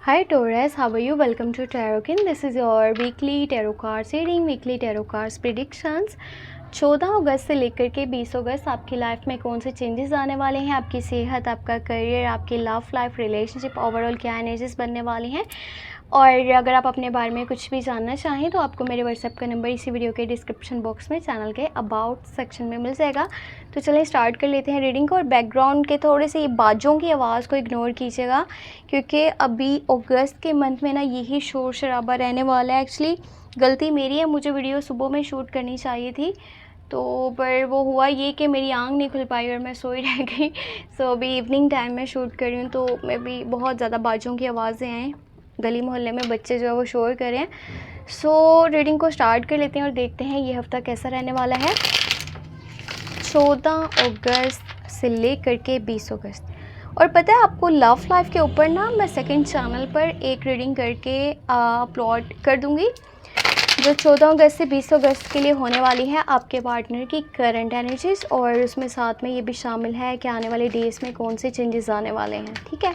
Hi Taurus, how are you? Welcome to Tarotkin. This is your weekly tarot cards reading, weekly tarot cards predictions. 14 अगस्त से लेकर के 20 अगस्त आपकी life में कौन से चेंजेस आने वाले हैं, आपकी सेहत, आपका करियर, आपकी लव लाइफ, रिलेशनशिप, ओवरऑल क्या एनर्जीज बनने वाली हैं। और अगर आप अपने बारे में कुछ भी जानना चाहें तो आपको मेरे व्हाट्सएप का नंबर इसी वीडियो के डिस्क्रिप्शन बॉक्स में चैनल के अबाउट सेक्शन में मिल जाएगा। तो चलिए स्टार्ट कर लेते हैं रीडिंग को। और बैकग्राउंड के थोड़े से बाजों की आवाज़ को इग्नोर कीजिएगा क्योंकि अभी अगस्त के मंथ में ना यही शोर शराबा रहने वाला है। एक्चुअली गलती मेरी है, मुझे वीडियो सुबह में शूट करनी चाहिए थी तो पर वो हुआ ये कि मेरी आंख नहीं खुल पाई और मैं सोई रह गई। सो अभी इवनिंग टाइम में शूट कर रही हूँ तो मैं भी बहुत ज़्यादा बाजों की आवाज़ें हैं, गली मोहल्ले में बच्चे जो है वो शोर कर रहे हैं। सो रीडिंग को स्टार्ट कर लेते हैं और देखते हैं ये हफ़्ता कैसा रहने वाला है 14 अगस्त से लेकर के 20 अगस्त। और पता है आपको लव लाइफ के ऊपर ना मैं सेकंड चैनल पर एक रीडिंग करके अपलोड कर दूंगी जो 14 अगस्त से 20 अगस्त के लिए होने वाली है आपके पार्टनर की करंट एनर्जीज, और उसमें साथ में ये भी शामिल है कि आने वाले डेज़ में कौन से चेंजेस आने वाले हैं, ठीक है,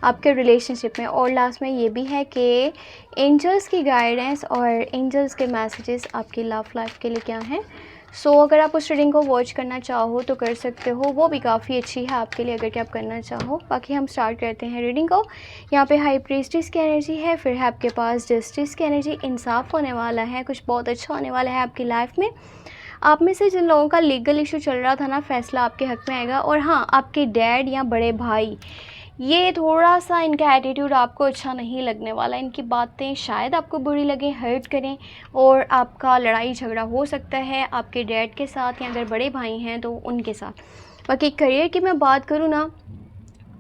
आपके रिलेशनशिप में। और लास्ट में ये भी है कि एंजल्स की गाइडेंस और एंजल्स के मैसेजेस आपकी लव लाइफ के लिए क्या हैं। सो अगर आप उस रीडिंग को वॉच करना चाहो तो कर सकते हो, वो भी काफ़ी अच्छी है आपके लिए अगर कि आप करना चाहो। बाकी हम स्टार्ट करते हैं रीडिंग को। यहाँ पे हाई प्रीस्टिस की एनर्जी है, फिर है आपके पास जस्टिस की एनर्जी। इंसाफ होने वाला है, कुछ बहुत अच्छा होने वाला है आपकी लाइफ में। आप में से जिन लोगों का लीगल इशू चल रहा था ना, फैसला आपके हक में आएगा। और हाँ, आपके डैड या बड़े भाई, ये थोड़ा सा इनका एटीट्यूड आपको अच्छा नहीं लगने वाला, इनकी बातें शायद आपको बुरी लगें, हर्ट करें और आपका लड़ाई झगड़ा हो सकता है आपके डैड के साथ या अगर बड़े भाई हैं तो उनके साथ। बाकी करियर की मैं बात करूँ ना,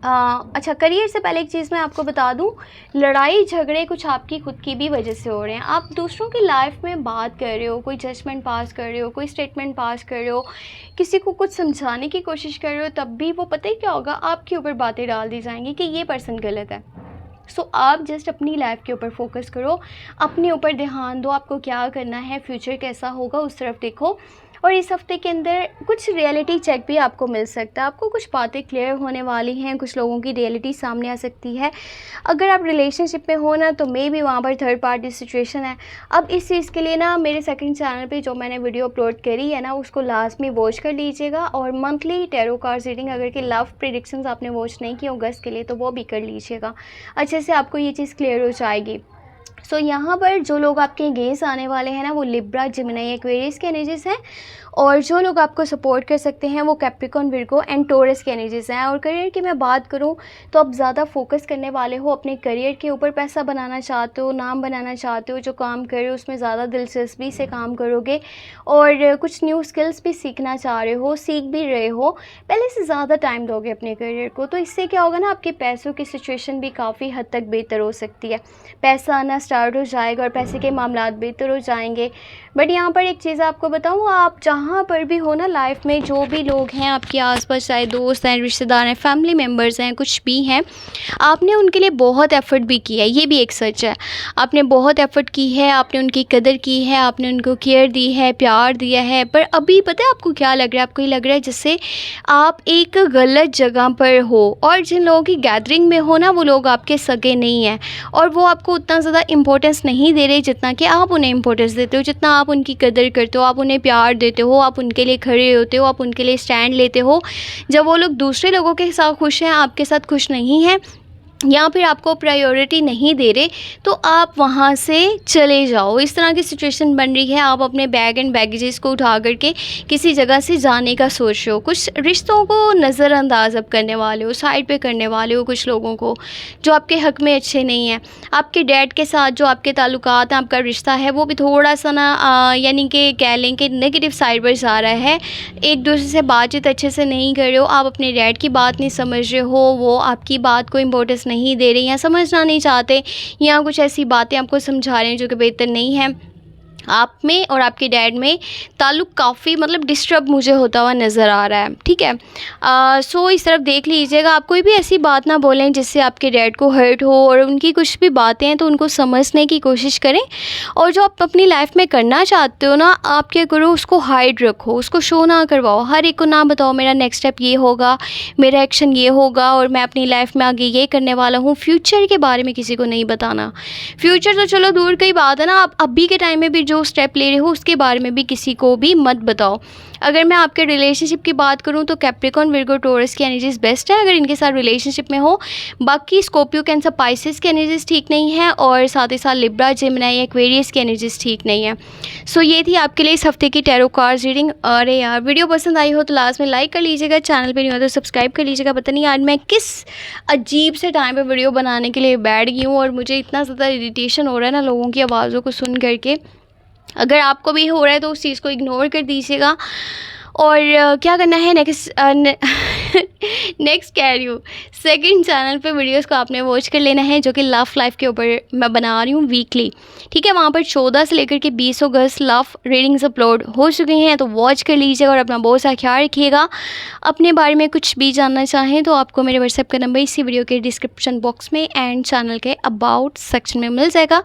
अच्छा करियर से पहले एक चीज़ मैं आपको बता दूं, लड़ाई झगड़े कुछ आपकी खुद की भी वजह से हो रहे हैं। आप दूसरों की लाइफ में बात कर रहे हो, कोई जजमेंट पास कर रहे हो, कोई स्टेटमेंट पास कर रहे हो, किसी को कुछ समझाने की कोशिश कर रहे हो, तब भी वो पता ही क्या होगा, आपके ऊपर बातें डाल दी जाएंगी कि ये पर्सन गलत है। सो आप जस्ट अपनी लाइफ के ऊपर फोकस करो, अपने ऊपर ध्यान दो, आपको क्या करना है, फ्यूचर कैसा होगा उस तरफ देखो। और इस हफ्ते के अंदर कुछ रियलिटी चेक भी आपको मिल सकता है, आपको कुछ बातें क्लियर होने वाली हैं, कुछ लोगों की रियलिटी सामने आ सकती है। अगर आप रिलेशनशिप में हो ना तो मे भी वहाँ पर थर्ड पार्टी सिचुएशन है। अब इस चीज़ के लिए ना मेरे सेकंड चैनल पे जो मैंने वीडियो अपलोड करी है ना, उसको लास्ट में वॉच कर लीजिएगा। और मंथली टैरो कार्ड्स रीडिंग अगर कि लव प्रेडिक्शंस आपने वॉच नहीं की अगस्त के लिए तो वो भी कर लीजिएगा, अच्छे से आपको ये चीज़ क्लियर हो जाएगी। सो यहाँ पर जो लोग आपके अगेंस्ट आने वाले हैं ना, वो लिब्रा, जिमिनी, एक्वेरियस के एनर्जीज हैं। और जो लोग आपको सपोर्ट कर सकते हैं वो कैप्रिकॉर्न, विर्गो एंड टॉरस के एनर्जीज हैं। और करियर की मैं बात करूँ तो आप ज़्यादा फोकस करने वाले हो अपने करियर के ऊपर, पैसा बनाना चाहते हो, नाम बनाना चाहते हो, जो काम कर रहे हो उसमें ज़्यादा दिलचस्पी से काम करोगे। और कुछ न्यू स्किल्स भी सीखना चाह रहे हो, सीख भी रहे हो, पहले से ज़्यादा टाइम दोगे अपने करियर को। तो इससे क्या होगा ना, आपके पैसों की सिचुएशन भी काफ़ी हद तक बेहतर हो सकती है, पैसा आना स्टार्ट हो जाएगा और पैसे के मामलात बेहतर हो जाएंगे। बट यहाँ पर एक चीज़ आपको बताऊँ, आप जहाँ पर भी हो ना लाइफ में, जो भी लोग हैं आपके आसपास, चाहे दोस्त हैं, रिश्तेदार हैं, फैमिली मेम्बर्स हैं, कुछ भी हैं, आपने उनके लिए बहुत एफ़र्ट भी किया है, ये भी एक सच है। आपने बहुत एफ़र्ट की है, आपने उनकी कदर की है, आपने उनको केयर दी है, प्यार दिया है। पर अभी पता है आपको क्या लग रहा है, आपको ये लग रहा है जैसे आप एक गलत जगह पर हो। और जिन लोगों की गैदरिंग में हो ना, वो लोग आपके सगे नहीं हैं और वो आपको उतना ज़्यादा इम्पोर्टेंस नहीं दे रहे जितना कि आप उन्हें इम्पोर्टेंस देते हो, जितना आप उनकी कदर करते हो, आप उन्हें प्यार देते हो, आप उनके लिए खड़े होते हो, आप उनके लिए स्टैंड लेते हो। जब वो लोग दूसरे लोगों के साथ खुश हैं, आपके साथ खुश नहीं हैं या फिर आपको प्रायोरिटी नहीं दे रहे, तो आप वहाँ से चले जाओ। इस तरह की सिचुएशन बन रही है, आप अपने बैग एंड बैगेजेस को उठा करके किसी जगह से जाने का सोच रहे हो। कुछ रिश्तों को नज़रअंदाज अब करने वाले हो, साइड पे करने वाले हो कुछ लोगों को जो आपके हक़ में अच्छे नहीं हैं। आपके डैड के साथ जो आपके ताल्लुकात हैं, आपका रिश्ता है, वो भी थोड़ा सा ना यानी कि कह लें कि नेगेटिव साइड पर जा रहा है। एक दूसरे से बातचीत अच्छे से नहीं कर रहे हो, आप अपने डैड की बात नहीं समझ रहे हो, वो आपकी बात को इम्पोर्टेंस नहीं दे रहे या समझना नहीं चाहते, या कुछ ऐसी बातें आपको समझा रहे हैं जो कि बेहतर नहीं है। आप में और आपके डैड में ताल्लुक़ काफ़ी मतलब डिस्टर्ब मुझे होता हुआ नज़र आ रहा है, ठीक है। सो इस तरफ देख लीजिएगा, आप कोई भी ऐसी बात ना बोलें जिससे आपके डैड को हर्ट हो, और उनकी कुछ भी बातें हैं तो उनको समझने की कोशिश करें। और जो आप अपनी लाइफ में करना चाहते हो ना, आप क्या करो, उसको हाइड रखो, उसको शो ना करवाओ, हर एक को ना बताओ मेरा नेक्स्ट स्टेप ये होगा, मेरा एक्शन ये होगा, और मैं अपनी लाइफ में आगे ये करने वाला हूँ। फ्यूचर के बारे में किसी को नहीं बताना। फ्यूचर तो चलो दूर की बात है ना, आप अभी के टाइम में भी जो स्टेप ले रहे हो उसके बारे में भी किसी को भी मत बताओ। अगर मैं आपके रिलेशनशिप की बात करूं तो कैप्रिकॉर्न, विर्गो, टॉरस की एनर्जीज बेस्ट है अगर इनके साथ रिलेशनशिप में हो। बाकी स्कॉर्पियो, कैंसर, पाइसेस की एनर्जीज ठीक नहीं है, और साथ ही साथ लिब्रा, जेमिनी, एक्वेरियस की एनर्जीज ठीक नहीं है। सो ये थी आपके लिए इस हफ्ते की टैरो कार्ड्स रीडिंग। अरे यार, वीडियो पसंद आई हो तो लास्ट में लाइक कर लीजिएगा, चैनल पर नहीं हो तो सब्सक्राइब कर लीजिएगा। पता नहीं आज मैं किस अजीब से टाइम पर वीडियो बनाने के लिए बैठ गई हूँ, और मुझे इतना ज़्यादा इरिटेशन हो रहा है ना लोगों की आवाज़ों को सुन करके। अगर आपको भी हो रहा है तो उस चीज़ को इग्नोर कर दीजिएगा। और क्या करना है नेक्स्ट कह रही हूँ, सेकंड चैनल पे वीडियोस को आपने वॉच कर लेना है, जो कि लव लाइफ के ऊपर मैं बना रही हूँ वीकली, ठीक है। वहाँ पर 14 से लेकर के 20 अगस्त लव रीडिंग्स अपलोड हो चुकी हैं, तो वॉच कर लीजिएगा और अपना बहुत सा ख्याल रखिएगा। अपने बारे में कुछ भी जानना चाहें तो आपको मेरे व्हाट्सएप का नंबर इसी वीडियो के डिस्क्रिप्शन बॉक्स में एंड चैनल के अबाउट सेक्शन में मिल जाएगा।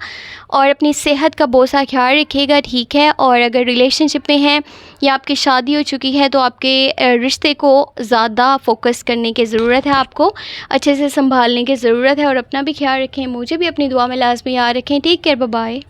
और अपनी सेहत का बहुत सा ख्याल रखिएगा, ठीक है। और अगर रिलेशनशिप में हैं या आपकी शादी हो चुकी है तो आपके रिश्ते को ज़्यादा फोकस करने की ज़रूरत है, आपको अच्छे से संभालने की ज़रूरत है। और अपना भी ख्याल रखें, मुझे भी अपनी दुआ में लाज़मी याद रखें। Take care, bye bye.